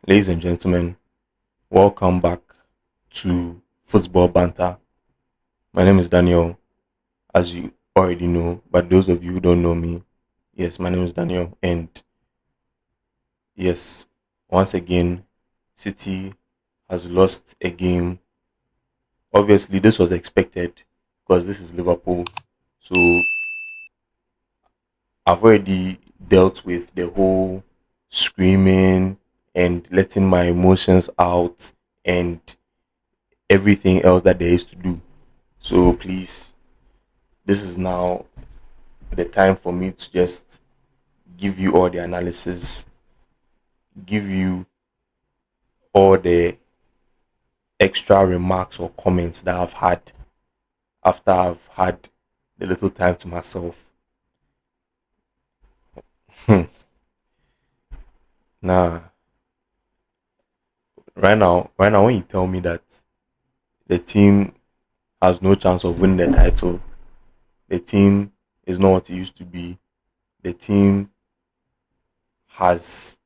Ladies and gentlemen, welcome back to Football Banter. My name is Daniel, as you already know, but those of you who don't know me, yes, my name is Daniel. And yes, once again, City has lost a game. Obviously, this was expected because this is Liverpool. So I've already dealt with the whole screaming and letting my emotions out and everything else that there is to do. So please, this is now the time for me to just give you all the analysis, give you all the extra remarks or comments that I've had after I've had the little time to myself. Nah, right now, when you tell me that the team has no chance of winning the title, the team is not what it used to be, the team has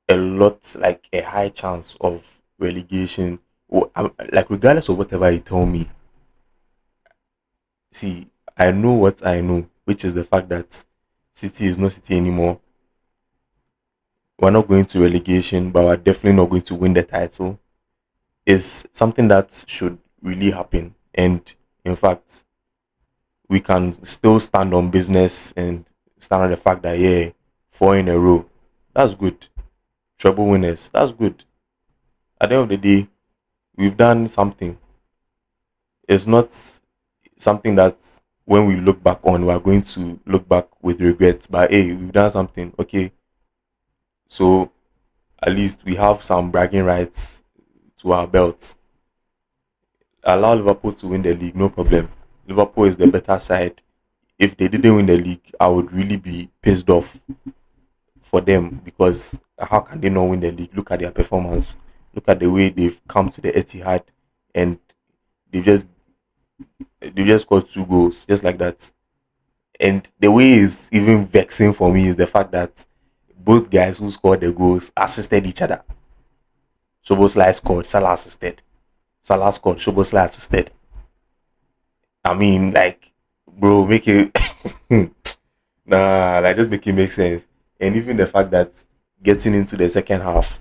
a lot, like a high chance of relegation. Like regardless of whatever you tell me, see, I know what I know, which is the fact that City is not City anymore. We're not going to relegation, but we're definitely not going to win the title. Is something that should really happen, and in fact, we can still stand on business and stand on the fact that yeah, four in a row, that's good. Treble winners, that's good. At the end of the day, we've done something. It's not something that when we look back on, we are going to look back with regret. But hey, we've done something. Okay, so at least we have some bragging rights to our belts. Allow Liverpool to win the league, no problem. Liverpool is the better side. If they didn't win the league, I would really be pissed off for them because how can they not win the league? Look at their performance. Look at the way they've come to the Etihad and they've just they just scored two goals just like that. And the way is even vexing for me is the fact that both guys who scored the goals assisted each other. Shoboslai scored, Salah assisted. Salah scored, Shoboslai assisted. I mean, like, bro, make it nah, like just make it make sense. And even the fact that getting into the second half,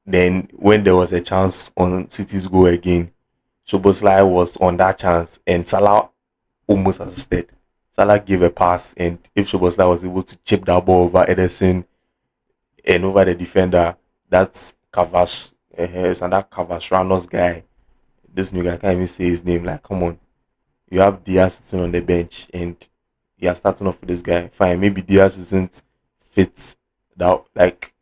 then when there was a chance on City's goal again, Shoboslai was on that chance and Salah almost assisted. Salah gave a pass, and if Shoboslai was able to chip that ball over Ederson and over the defender, that's Kavash, and that Kavash Ranos guy. This new guy, I can't even say his name. Like, come on, you have Diaz sitting on the bench, and you're starting off with this guy. Fine, maybe Diaz isn't fit, that like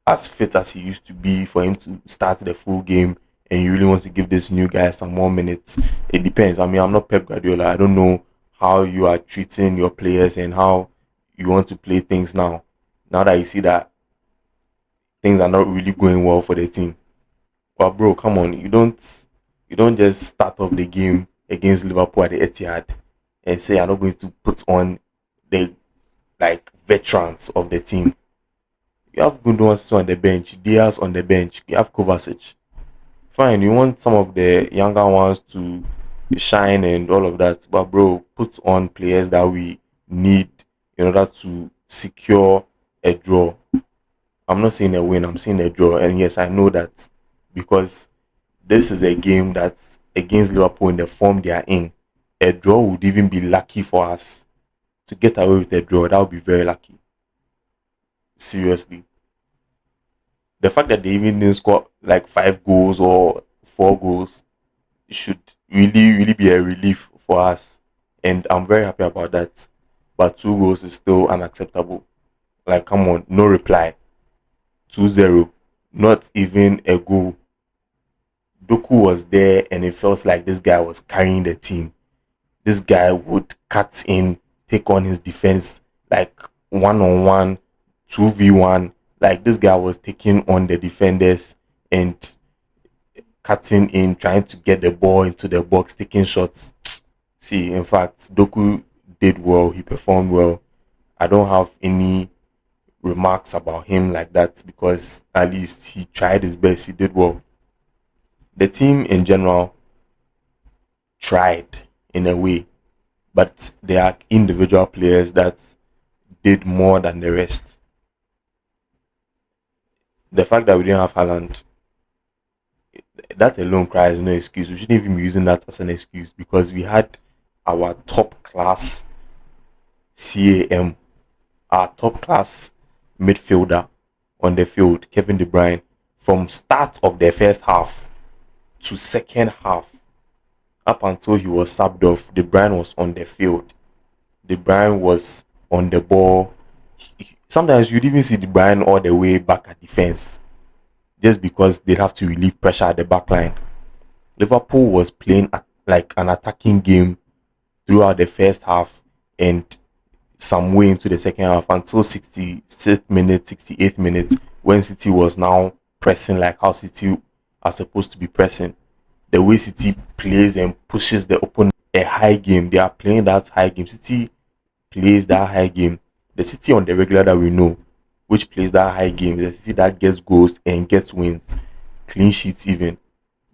as fit as he used to be for him to start the full game. And you really want to give this new guy some more minutes. It depends. I mean, I'm not Pep Guardiola. I don't know how you are treating your players and how you want to play things now. Now that you see that things are not really going well for the team. But bro, come on, you don't just start off the game against Liverpool at the Etihad and say I'm not going to put on the like veterans of the team. You have good ones on the bench, Diaz on the bench, you have Kovacic. Fine, you want some of the younger ones to shine and all of that, but bro, put on players that we need in order to secure a draw. I'm not saying a win, I'm saying a draw. And yes, I know that because this is a game that's against Liverpool in the form they are in. A draw would even be lucky for us to get away with a draw. That would be very lucky. Seriously. The fact that they even didn't score like 5 goals or 4 goals should really, really be a relief for us. And I'm very happy about that. But 2 goals is still unacceptable. Like, come on, no reply. 2-0, not even a goal. Doku was there, and it felt like this guy was carrying the team. This guy would cut in, take on his defense like one on one, 2v1. Like this guy was taking on the defenders and cutting in, trying to get the ball into the box, taking shots. See, in fact, Doku did well, he performed well. I don't have any remarks about him like that because at least he tried his best. He did well. The team in general tried in a way, but there are individual players that did more than the rest. The fact that we didn't have Haaland, that alone cries no excuse. We shouldn't even be using that as an excuse because we had our top class CAM, our top class midfielder on the field, Kevin De Bruyne, from start of the first half to second half, up until he was subbed off. De Bruyne was on the field. De Bruyne was on the ball. Sometimes you'd even see De Bruyne all the way back at defense just because they'd have to relieve pressure at the back line. Liverpool was playing like an attacking game throughout the first half and some way into the second half until 66th minute, 68th minute, when City was now pressing like how City are supposed to be pressing. The way City plays and pushes the opponent a high game, they are playing that high game. City plays that high game. The City on the regular that we know, which plays that high game, the City that gets goals and gets wins, clean sheets even.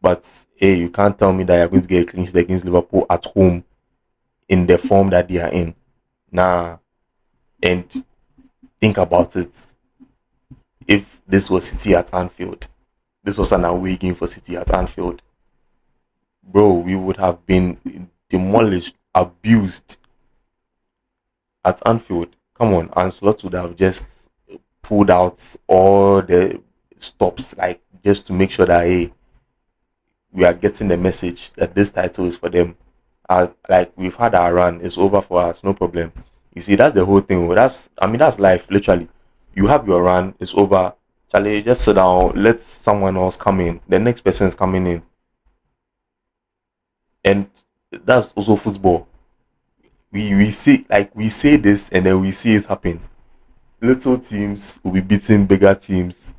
But hey, you can't tell me that you're going to get a clean sheet against Liverpool at home in the form that they are in. Nah. And think about it. If this was City at Anfield, this was an away game for City at Anfield, bro, we would have been demolished, abused at Anfield. Come on, Ancelotti would have just pulled out all the stops, like just to make sure that hey, we are getting the message that this title is for them. Like we've had our run, it's over for us, no problem. You see, that's the whole thing. That's life, literally. You have your run, it's over. Charlie, just sit down, let someone else come in. The next person is coming in. And that's also football. We say this and then we see it happen. Little teams will be beating bigger teams.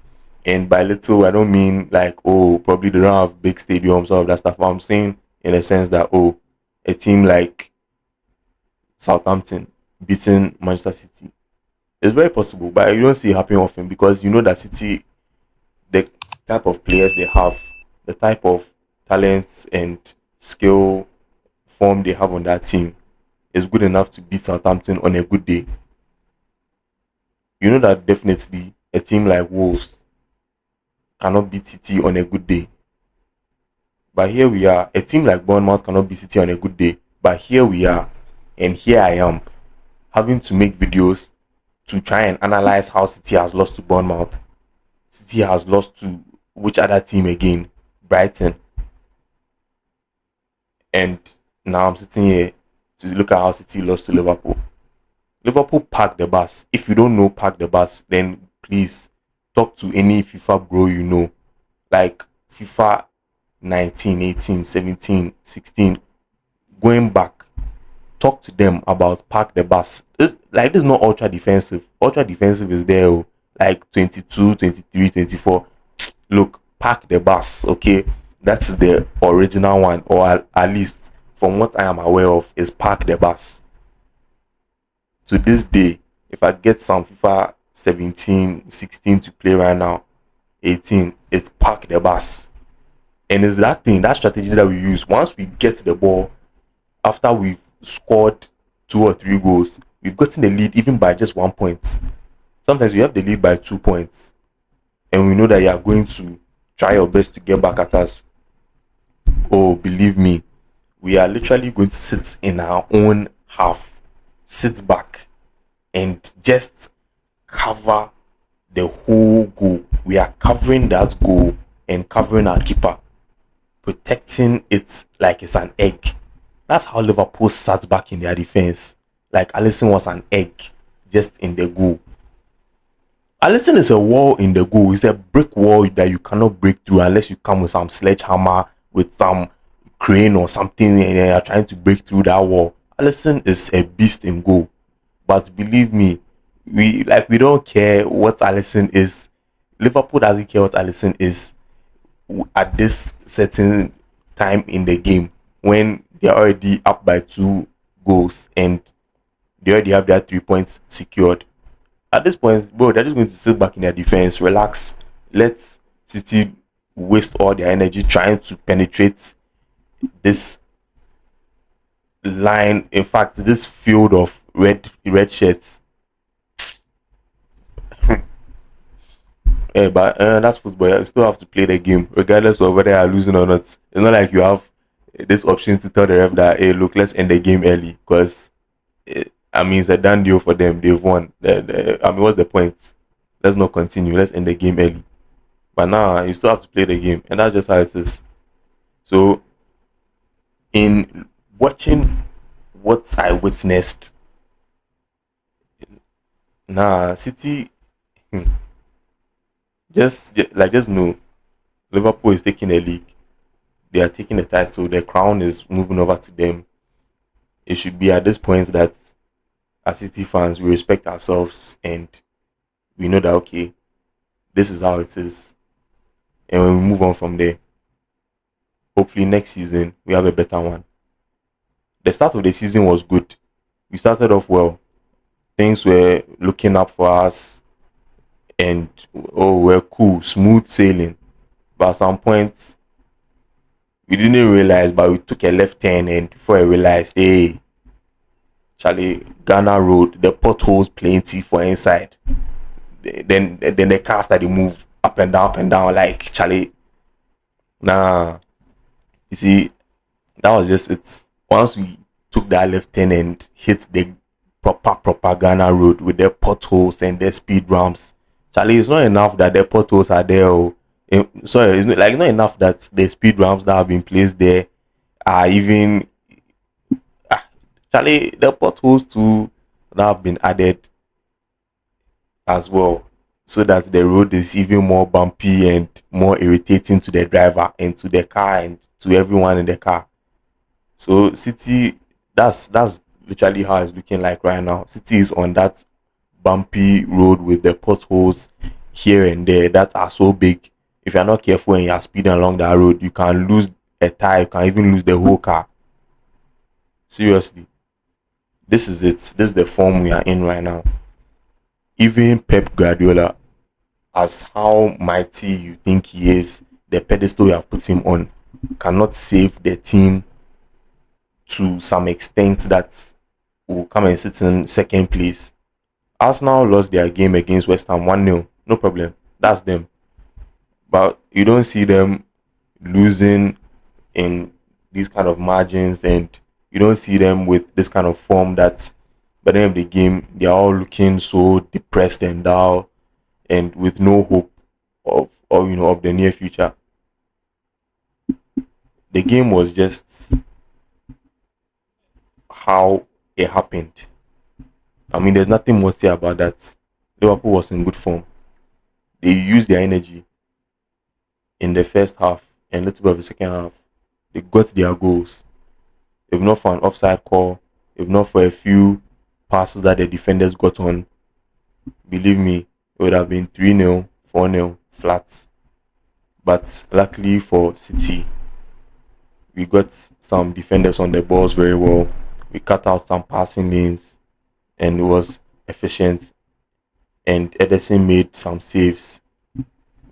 And by little, I don't mean like, oh, probably they don't have big stadiums, all of that stuff. I'm saying in a sense that, oh, a team like Southampton beating Manchester City. It's very possible, but you don't see it happen often because you know that City, the type of players they have, the type of talents and skill form they have on that team is good enough to beat Southampton on a good day. You know that definitely a team like Wolves cannot beat City on a good day. But here we are. A team like Bournemouth cannot beat City on a good day. But here we are. And here I am having to make videos to try and analyze how City has lost to Bournemouth. City has lost to which other team again? Brighton. And now I'm sitting here to look at how City lost to Liverpool. Liverpool parked the bus. If you don't know park the bus, then please talk to any FIFA bro you know. Like FIFA 19, 18, 17, 16. Going back, talk to them about park the bus. Like this is not ultra defensive. Ultra defensive is there, oh, like 22, 23, 24. Look, park the bus, okay? That is the original one, or at least from what I am aware of, is park the bus. To this day, if I get some FIFA 17, 16 to play right now, 18, it's park the bus. And it's that thing, that strategy that we use. Once we get the ball, after we've scored 2 or 3 goals, we've gotten the lead even by just 1 point. Sometimes we have the lead by 2 points. And we know that you are going to try your best to get back at us. Oh, believe me, we are literally going to sit in our own half, sit back, and just cover the whole goal. We are covering that goal and covering our keeper, protecting it like it's an egg. That's how Liverpool sat back in their defense. Like Alisson was an egg just in the goal. Alisson is a wall in the goal. It's a brick wall that you cannot break through unless you come with some sledgehammer, with some crane or something, and you're trying to break through that wall. Alisson is a beast in goal. But believe me, we don't care what Alisson is. Liverpool doesn't care what Alisson is at this certain time in the game when they're already up by 2 goals and they already have their 3 points secured. At this point, bro, they're just going to sit back in their defense, relax, let City waste all their energy trying to penetrate this line. In fact, this field of red shirts. Yeah, but that's football. You still have to play the game, regardless of whether you're losing or not. It's not like you have this option to tell the ref that, hey, look, let's end the game early, because I mean, it's a done deal for them. They've won. I mean, what's the point? Let's not continue. Let's end the game early. But now you still have to play the game, and that's just how it is. So, in watching what I witnessed, nah, City, hmm, just know Liverpool is taking a league. They are taking the title. The crown is moving over to them. It should be at this point that, as City fans, we respect ourselves and we know that, okay, this is how it is, and when we move on from there, hopefully next season we have a better one. The start of the season was good. We started off well. Things were looking up for us, and oh, we're cool, smooth sailing. But at some point, we didn't realize, but we took a left turn, and before I realized, hey, Charlie, Ghana Road, the potholes plenty for inside. Then the cars started move up and down, like Charlie. Nah, you see, that was just it. Once we took that left turn and hit the proper Ghana Road with the potholes and the speed ramps, Charlie, it's not enough that the potholes are there. Oh. Sorry, it's not enough that the speed ramps that have been placed there are even, Charlie, the potholes too that have been added as well, so that the road is even more bumpy and more irritating to the driver and to the car and to everyone in the car. So City, that's literally how it's looking like right now. City is on that bumpy road with the potholes here and there that are so big. If you're not careful and you're speeding along that road, you can lose a tire, you can even lose the whole car. Seriously, this is it. This is the form we are in right now. Even Pep Guardiola, as how mighty you think he is, the pedestal you have put him on, cannot save the team to some extent that will come and sit in second place. Arsenal lost their game against West Ham 1-0. No problem. That's them. But you don't see them losing in these kind of margins, and you don't see them with this kind of form that by the end of the game they are all looking so depressed and down and with no hope of the near future. The game was just how it happened. I mean, there's nothing more to say about that. Liverpool was in good form. They used their energy in the first half and a little bit of the second half. They got their goals. If not for an offside call, if not for a few passes that the defenders got on, believe me, it would have been 3-0, 4-0 flat. But luckily for City, we got some defenders on the balls very well. We cut out some passing lanes and it was efficient. And Ederson made some saves.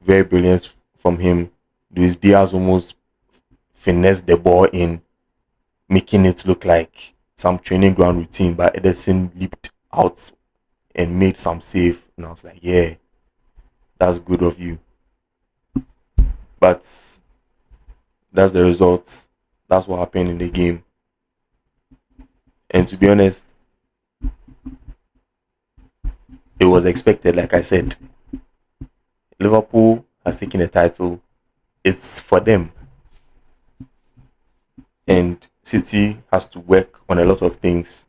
Very brilliant from him. Luis Diaz almost finessed the ball in, making it look like some training ground routine, but Ederson leaped out and made some save. And I was like, yeah, that's good of you. But that's the result. That's what happened in the game. And to be honest, it was expected, like I said. Liverpool has taken the title. It's for them. And City has to work on a lot of things.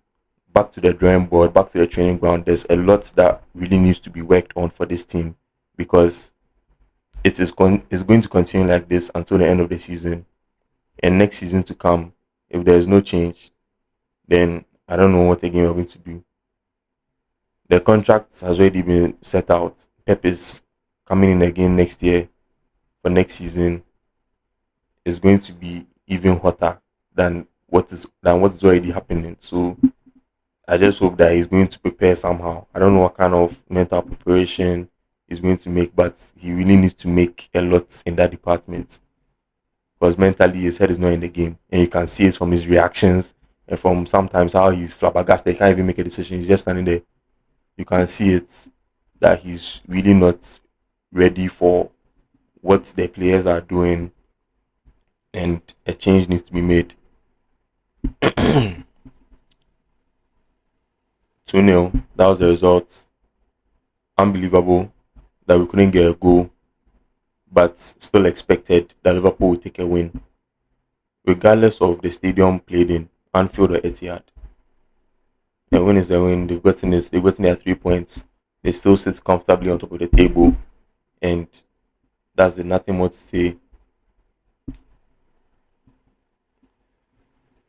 Back to the drawing board, back to the training ground. There's a lot that really needs to be worked on for this team, because it's going to continue like this until the end of the season. And next season to come, if there's no change, then I don't know what again we're going to do. The contract has already been set out. Pep is coming in again next year for next season. Is going to be even hotter than what is already happening. So I just hope that he's going to prepare somehow. I don't know what kind of mental preparation he's going to make, but he really needs to make a lot in that department because mentally his head is not in the game, and you can see it from his reactions and from sometimes how he's flabbergasted. He can't even make a decision. He's just standing there. You can see it that he's really not ready for what the players are doing, and a change needs to be made. 2-0. That was the result. Unbelievable that we couldn't get a goal, but still expected that Liverpool would take a win, regardless of the stadium played in, Anfield or Etihad. A win is a win. They've gotten this. They've gotten their 3 points. They still sit comfortably on top of the table, and that's it. Nothing more to say.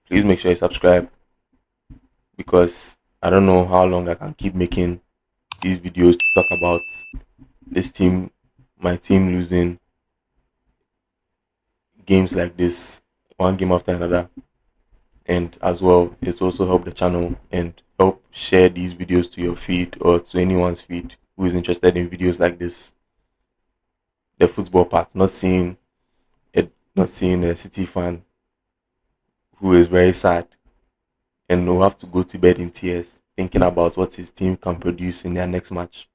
Please make sure you subscribe because I don't know how long I can keep making these videos to talk about this team, my team losing games like this, one game after another. And as well, it's also help the channel and help share these videos to your feed or to anyone's feed who is interested in videos like this. The football part, not seeing a City fan who is very sad and will have to go to bed in tears thinking about what his team can produce in their next match.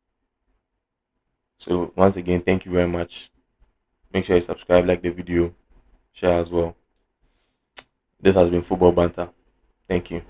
So once again, thank you very much. Make sure you subscribe, like the video, share as well. This has been Football Banter. Thank you.